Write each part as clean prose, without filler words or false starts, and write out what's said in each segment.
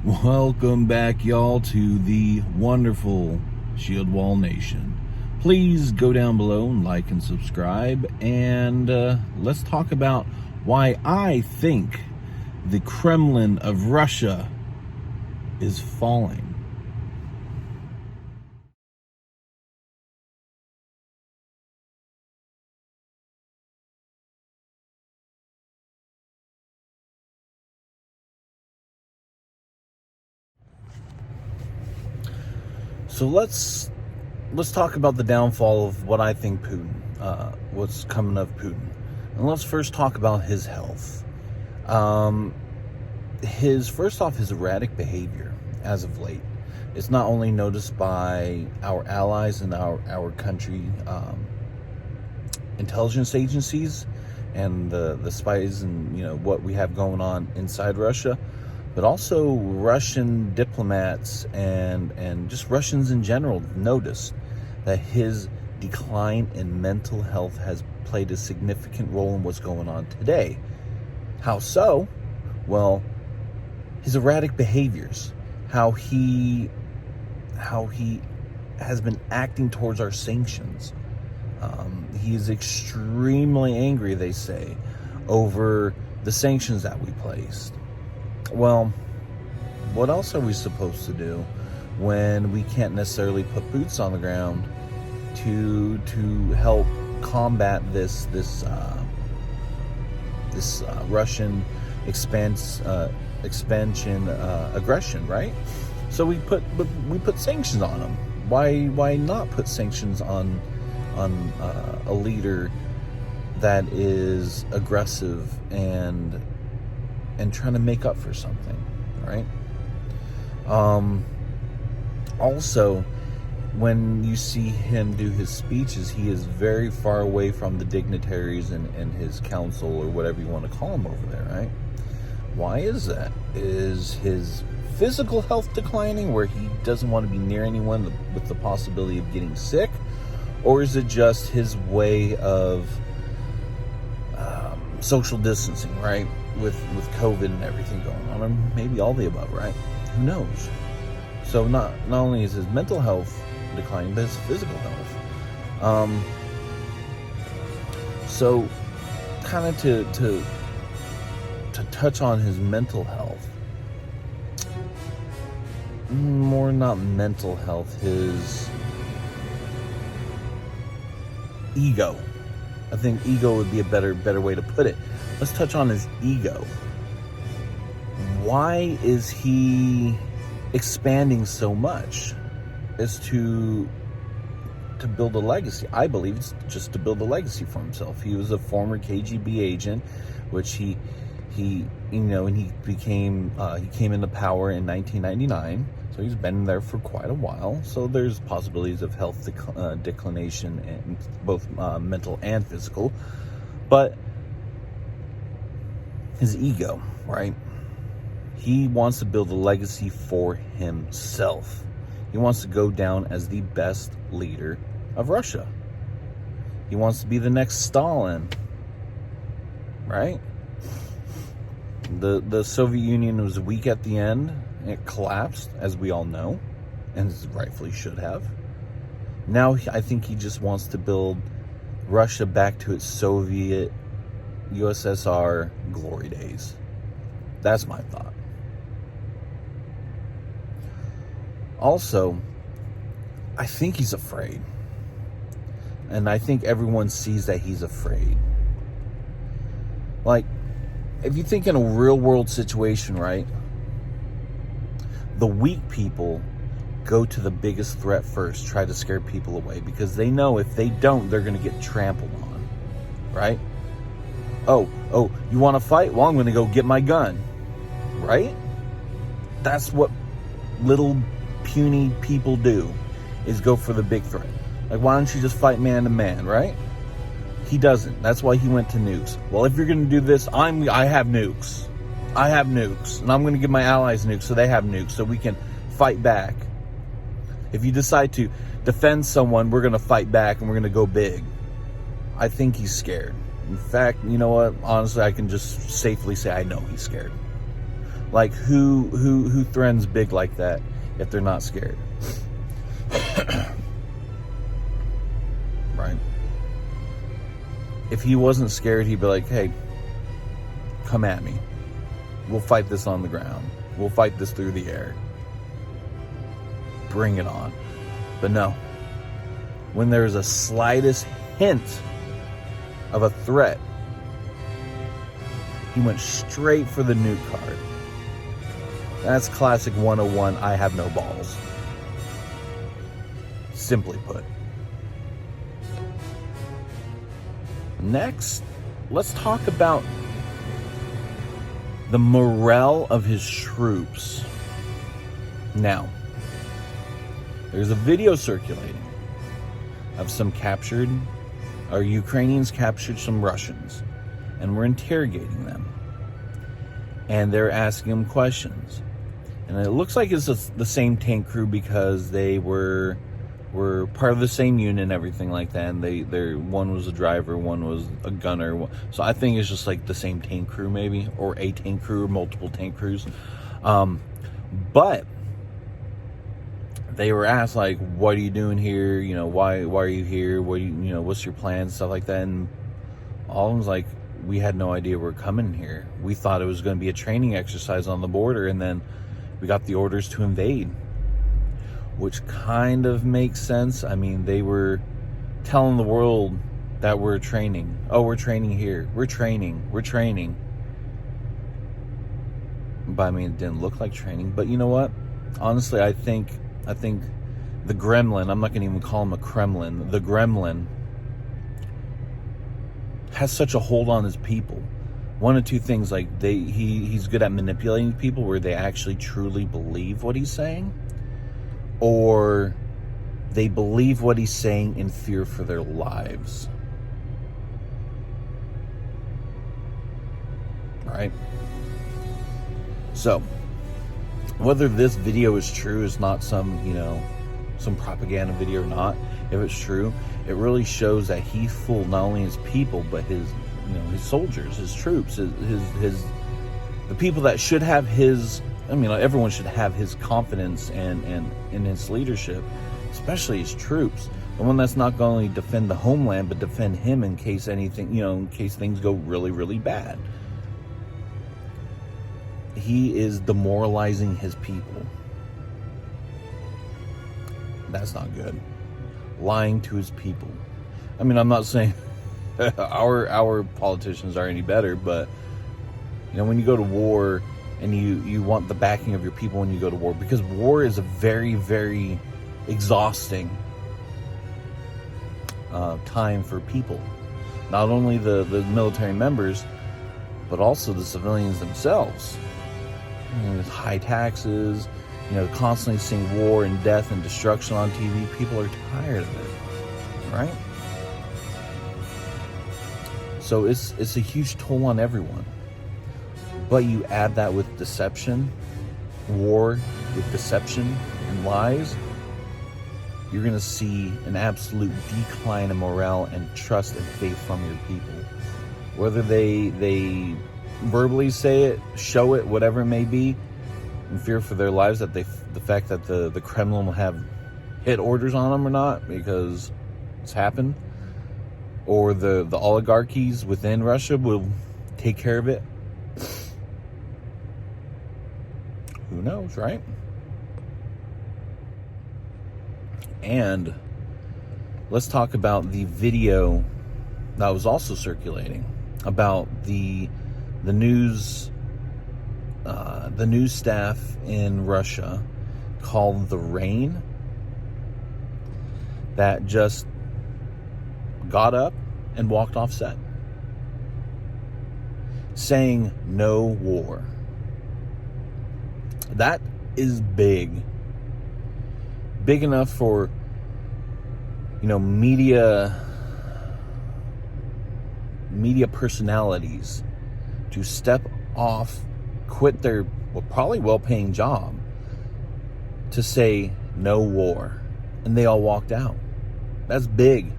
Welcome back, y'all, to the wonderful Shield Wall Nation. Please go down below and like and subscribe, and let's talk about why I think the Kremlin of Russia is falling. So let's talk about the downfall of what I think Putin, what's coming of Putin. And let's first talk about his health. His erratic behavior as of late. It's not only noticed by our allies and our country intelligence agencies and the spies and what we have going on inside Russia, but also Russian diplomats and just Russians in general noticed that his decline in mental health has played a significant role in what's going on today. How so? Well, his erratic behaviors, how he has been acting towards our sanctions. He is extremely angry, they say, over the sanctions that we placed. Well, what else are we supposed to do when we can't necessarily put boots on the ground to help combat this Russian expansion aggression, right? So we put sanctions on them. Why not put sanctions on a leader that is aggressive and trying to make up for something, right? Also, when you see him do his speeches, he is very far away from the dignitaries and his council, or whatever you want to call him over there, right? Why is that? Is his physical health declining, where he doesn't want to be near anyone with the possibility of getting sick? Or is it just his way of social distancing, right? With COVID and everything going on, or maybe all the above, right? Who knows? So not only is his mental health declining, but his physical health. So kind of to touch on his mental health, more not mental health, his ego. I think ego would be a better way to put it. Let's touch on his ego. Why is he expanding so much? Is to build a legacy. I believe it's just to build a legacy for himself. He was a former KGB agent, which he came into power in 1999. So he's been there for quite a while. So there's possibilities of health declination, and both mental and physical. But his ego, right? He wants to build a legacy for himself. He wants to go down as the best leader of Russia. He wants to be the next Stalin, right? The Soviet Union was weak at the end. It collapsed, as we all know, and rightfully should have. Now I think he just wants to build Russia back to its Soviet USSR glory days. That's my thought. Also, I think he's afraid. And I think everyone sees that he's afraid. Like, if you think in a real world situation, right? The weak people go to the biggest threat first, try to scare people away, because they know if they don't, they're going to get trampled on, right? Oh, you want to fight? Well, I'm going to go get my gun, right? That's what little puny people do, is go for the big threat. Like, why don't you just fight man to man, right? He doesn't. That's why he went to nukes. Well, if you're going to do this, I have nukes. I have nukes, and I'm going to give my allies nukes so they have nukes, so we can fight back. If you decide to defend someone, we're going to fight back, and we're going to go big. I think he's scared. In fact, you know what? Honestly, I can just safely say I know he's scared. Like, who threatens big like that if they're not scared? Right? If he wasn't scared, he'd be like, hey, come at me. We'll fight this on the ground. We'll fight this through the air. Bring it on. But no. When there's a slightest hint of a threat, he went straight for the nuke card. That's classic 101, I have no balls. Simply put. Next, let's talk about the morale of his troops. Now, there's a video circulating of some Ukrainians captured some Russians and were interrogating them. And they're asking them questions. And it looks like it's the same tank crew because they were part of the same unit and everything like that. And one was a driver, one was a gunner. So I think it's just like the same tank crew maybe, or a tank crew, or multiple tank crews. But they were asked, like, what are you doing here? You know, why are you here? What's your plan? Stuff like that. And all of them was like, we had no idea we're coming here. We thought it was going to be a training exercise on the border, and then we got the orders to invade, which kind of makes sense. I mean, they were telling the world that we're training. Oh, we're training here. We're training. But I mean, it didn't look like training. But you know what? Honestly, I think the Gremlin, I'm not going to even call him a Kremlin, the Gremlin has such a hold on his people. One of two things, like he's good at manipulating people where they actually truly believe what he's saying, or they believe what he's saying in fear for their lives. Right? So, whether this video is true is not some propaganda video or not. If it's true, it really shows that he fooled not only his people, but his soldiers, his troops, the people that should have his. I mean, everyone should have his confidence and in his leadership, especially his troops. The one that's not going to defend the homeland, but defend him in case in case things go really, really bad. He is demoralizing his people. That's not good. Lying to his people. I mean, I'm not saying our politicians are any better, but when you go to war and you want the backing of your people when you go to war, because war is a very, very exhausting time for people. Not only the military members, but also the civilians themselves. There's high taxes, constantly seeing war and death and destruction on TV. People are tired of it, right? So it's a huge toll on everyone. But you add that with deception, war with deception and lies, you're going to see an absolute decline in morale and trust and faith from your people. Whether they verbally say it, show it, whatever it may be, in fear for their lives, that the fact that the Kremlin will have hit orders on them or not, because it's happened, or the oligarchies within Russia will take care of it. Who knows, right? And let's talk about the video that was also circulating about the news staff in Russia called the Rain that just got up and walked off set saying no war. That is big enough for media personalities to step off, quit their probably well-paying job to say no war, and they all walked out. That's big.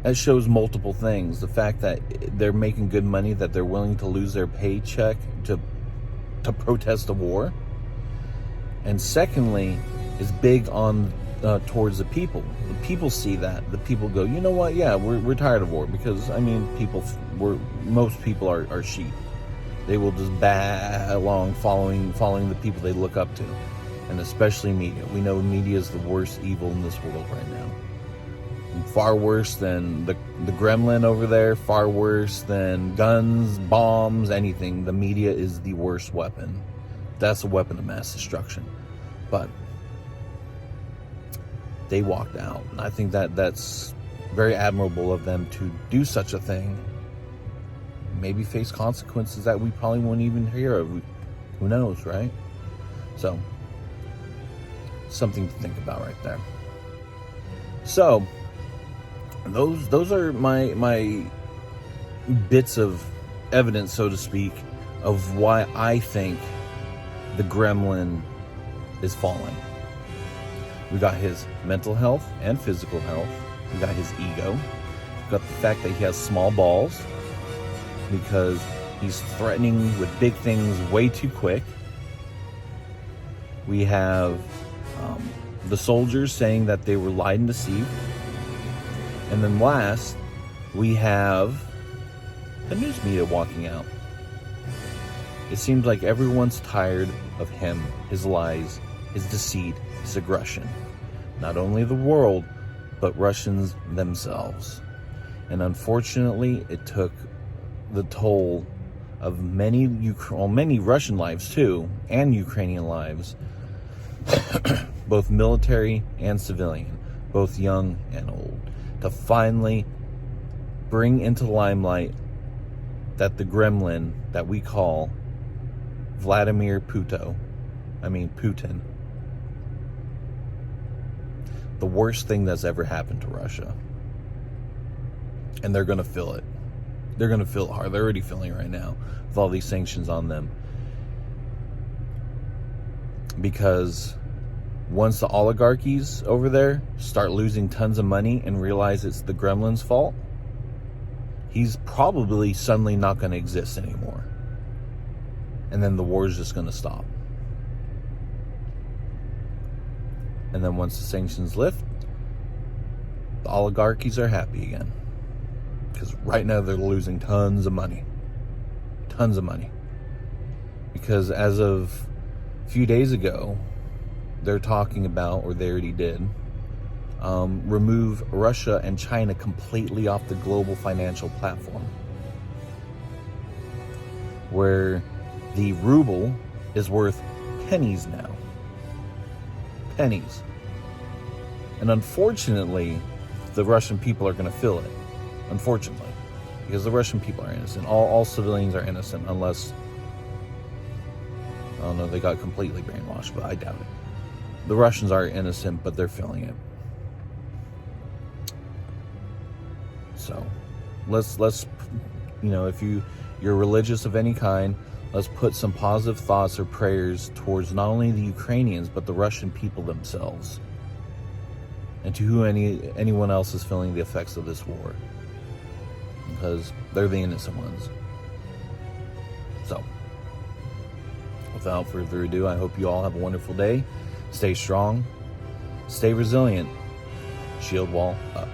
That shows multiple things. The fact that they're making good money, that they're willing to lose their paycheck to to protest a war. And secondly, is big on towards the people. The people see that. The people go, you know what? Yeah, we're tired of war, because I mean, most people are sheep. They will just baa along, following the people they look up to, and especially media. We know media is the worst evil in this world right now. And far worse than the gremlin over there. Far worse than guns, bombs, anything. The media is the worst weapon. That's a weapon of mass destruction. But they walked out. And I think that's very admirable of them to do such a thing. Maybe face consequences that we probably won't even hear of. Who knows, right? So, something to think about right there. So, those are my bits of evidence, so to speak, of why I think the gremlin is falling. We got his mental health and physical health. We got his ego. We got the fact that he has small balls because he's threatening with big things way too quick. We have the soldiers saying that they were lied and deceived. And then last, we have the news media walking out. It seems like everyone's tired of him, his lies, his deceit, his aggression. Not only the world, but Russians themselves. And unfortunately, it took the toll of many Russian lives too, and Ukrainian lives, both military and civilian, both young and old, to finally bring into the limelight that the gremlin that we call Vladimir Putin, the worst thing that's ever happened to Russia. And they're going to feel it. They're going to feel it hard. They're already feeling it right now with all these sanctions on them. Because once the oligarchies over there start losing tons of money and realize it's the gremlin's fault, he's probably suddenly not going to exist anymore. And then the war is just going to stop. And then once the sanctions lift, the oligarchies are happy again. Because right now they're losing tons of money. Tons of money. Because as of a few days ago, they're talking about, or they already did, remove Russia and China completely off the global financial platform. Where the ruble is worth pennies now. Pennies. And unfortunately, the Russian people are going to feel it. Unfortunately. Because the Russian people are innocent. All civilians are innocent unless, I don't know, they got completely brainwashed, but I doubt it. The Russians are innocent, but they're feeling it. So, let's if you're religious of any kind, let's put some positive thoughts or prayers towards not only the Ukrainians, but the Russian people themselves. And to who anyone else is feeling the effects of this war. Because they're the innocent ones. So, without further ado, I hope you all have a wonderful day. Stay strong. Stay resilient. Shield wall up.